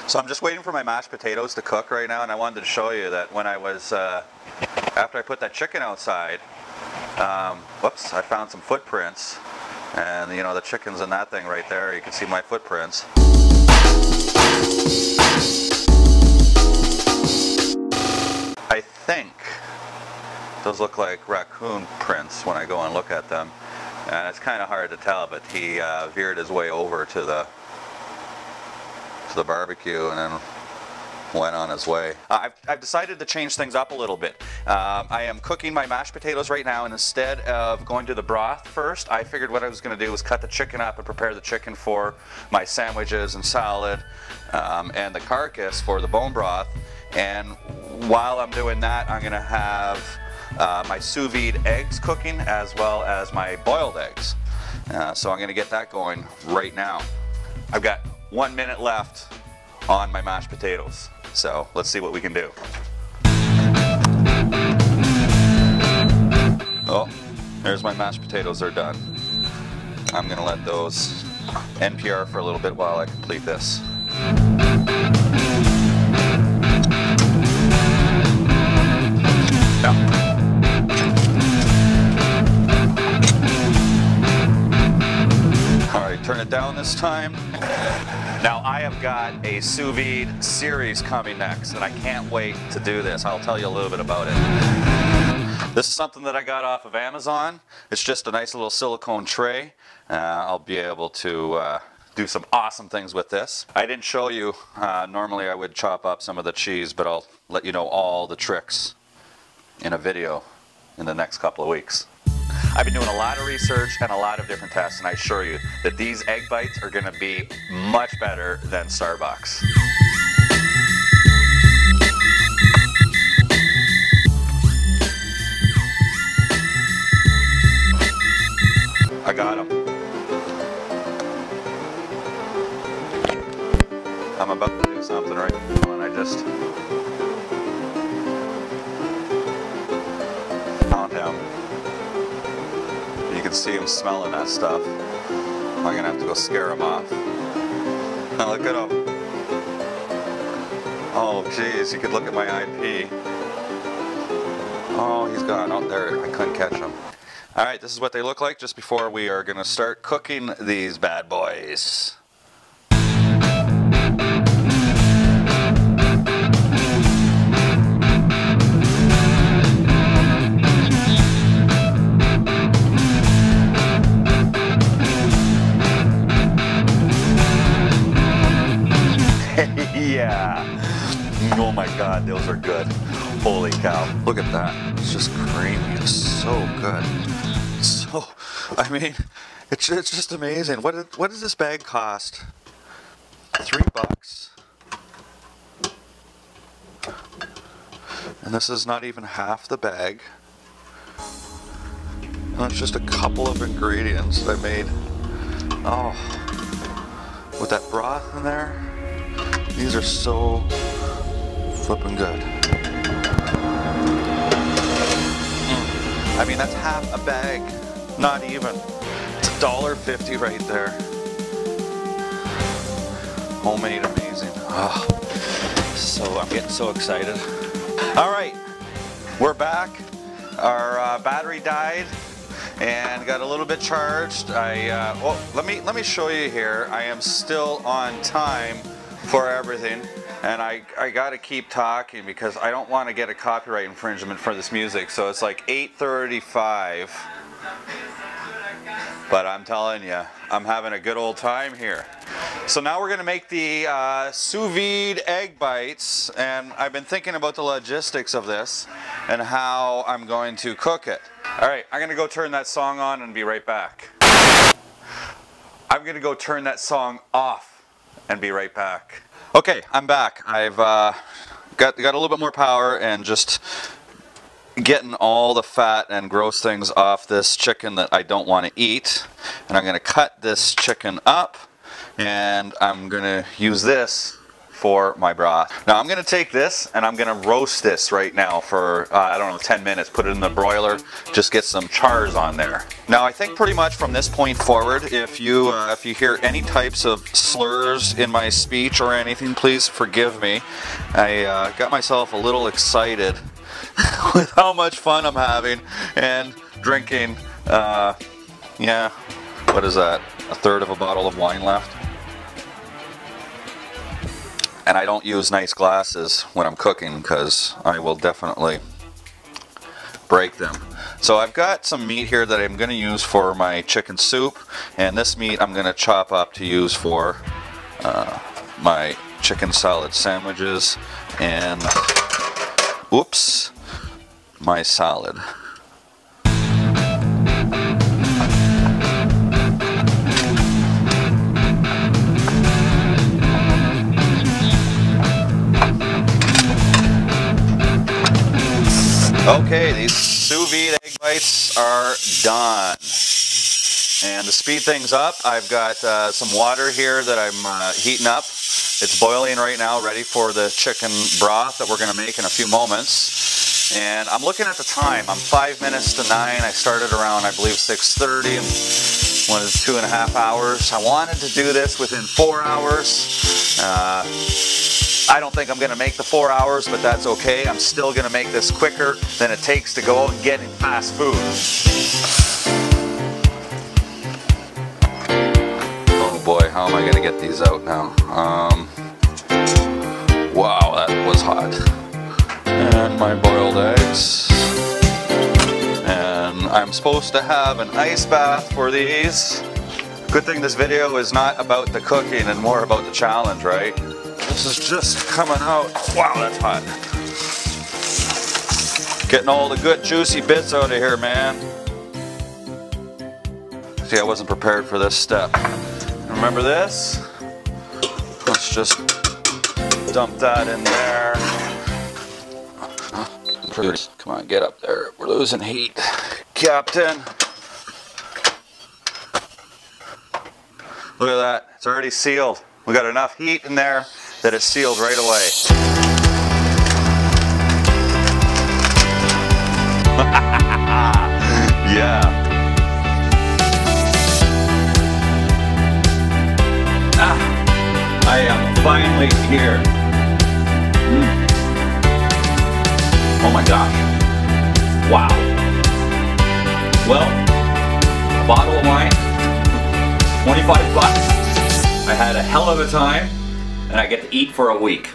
So I'm just waiting for my mashed potatoes to cook right now, and I wanted to show you that when I was, after I put that chicken outside, whoops, I found some footprints, and you know, the chicken's in that thing right there. You can see my footprints. I think those look like raccoon prints when I go and look at them, and it's kind of hard to tell, but he veered his way over to the barbecue and then went on his way. I've decided to change things up a little bit. I am cooking my mashed potatoes right now, and instead of going to the broth first, I figured what I was going to do was cut the chicken up and prepare the chicken for my sandwiches and salad, and the carcass for the bone broth. And while I'm doing that, I'm going to have my sous vide eggs cooking as well as my boiled eggs. So I'm going to get that going right now. I've got 1 minute left on my mashed potatoes, so let's see what we can do. Oh, there's my mashed potatoes, they're done. I'm gonna let those NPR for a little bit while I complete this. Now, turn it down this time. Now I have got a sous vide series coming next, and I can't wait to do this. I'll tell you a little bit about it. This is something that I got off of Amazon. It's just a nice little silicone tray. I'll be able to do some awesome things with this. I didn't show you, normally I would chop up some of the cheese, but I'll let you know all the tricks in a video in the next couple of weeks. I've been doing a lot of research and a lot of different tests, and I assure you that these egg bites are going to be much better than Starbucks. I got them. I'm about to do something right now, and I just found him. You can see him smelling that stuff. I'm gonna have to go scare him off. Now look at him. Oh geez, you could look at my IP. Oh, he's gone out there. I couldn't catch him. Alright, this is what they look like just before we are gonna start cooking these bad boys. Yeah. Oh my God, those are good. Holy cow. Look at that. It's just creamy. It's so good. So, I mean, it's just amazing. What does this bag cost? $3. And this is not even half the bag. And it's just a couple of ingredients that I made. Oh, with that broth in there. These are so flippin' good. I mean, that's half a bag, not even. It's $1.50 right there. Homemade, amazing. Oh, so I'm getting so excited. All right, we're back. Our battery died and got a little bit charged. Well, let me show you here. I am still on time for everything, and I got to keep talking because I don't want to get a copyright infringement for this music. So it's like 8:35, but I'm telling you, I'm having a good old time here. So now we're going to make the sous vide egg bites, and I've been thinking about the logistics of this and how I'm going to cook it. Alright, I'm going to go turn that song on and be right back. I'm going to go turn that song off and be right back. Okay, I'm back. I've got a little bit more power and just getting all the fat and gross things off this chicken that I don't want to eat. And I'm going to cut this chicken up, and I'm going to use this for my broth. Now I'm going to take this and I'm going to roast this right now for, I don't know, 10 minutes. Put it in the broiler, just get some chars on there. Now I think pretty much from this point forward, if you hear any types of slurs in my speech or anything, please forgive me. I got myself a little excited with how much fun I'm having and drinking, yeah, what is that? A third of a bottle of wine left. And I don't use nice glasses when I'm cooking because I will definitely break them. So I've got some meat here that I'm going to use for my chicken soup, and this meat I'm going to chop up to use for my chicken salad sandwiches and, oops, my salad. Okay, these sous vide egg bites are done. And to speed things up, I've got some water here that I'm heating up. It's boiling right now, ready for the chicken broth that we're going to make in a few moments. And I'm looking at the time. I'm 5 minutes to 9. I started around, I believe, 6:30 and wanted 2.5 hours. I wanted to do this within 4 hours. I don't think I'm going to make the 4 hours, but that's okay. I'm still going to make this quicker than it takes to go out and get fast food. Oh boy, how am I going to get these out now? Wow, that was hot. And my boiled eggs. And I'm supposed to have an ice bath for these. Good thing this video is not about the cooking and more about the challenge, right? This is just coming out. Wow, that's hot. Getting all the good juicy bits out of here, man. See, I wasn't prepared for this step. Remember this? Let's just dump that in there. Come on, get up there. We're losing heat. Captain. Look at that. It's already sealed. We got enough heat in there that it's sealed right away. Yeah. I am finally here. Oh my gosh. Wow. Well, a bottle of wine, 25 bucks. I had a hell of a time, and I get to eat for a week.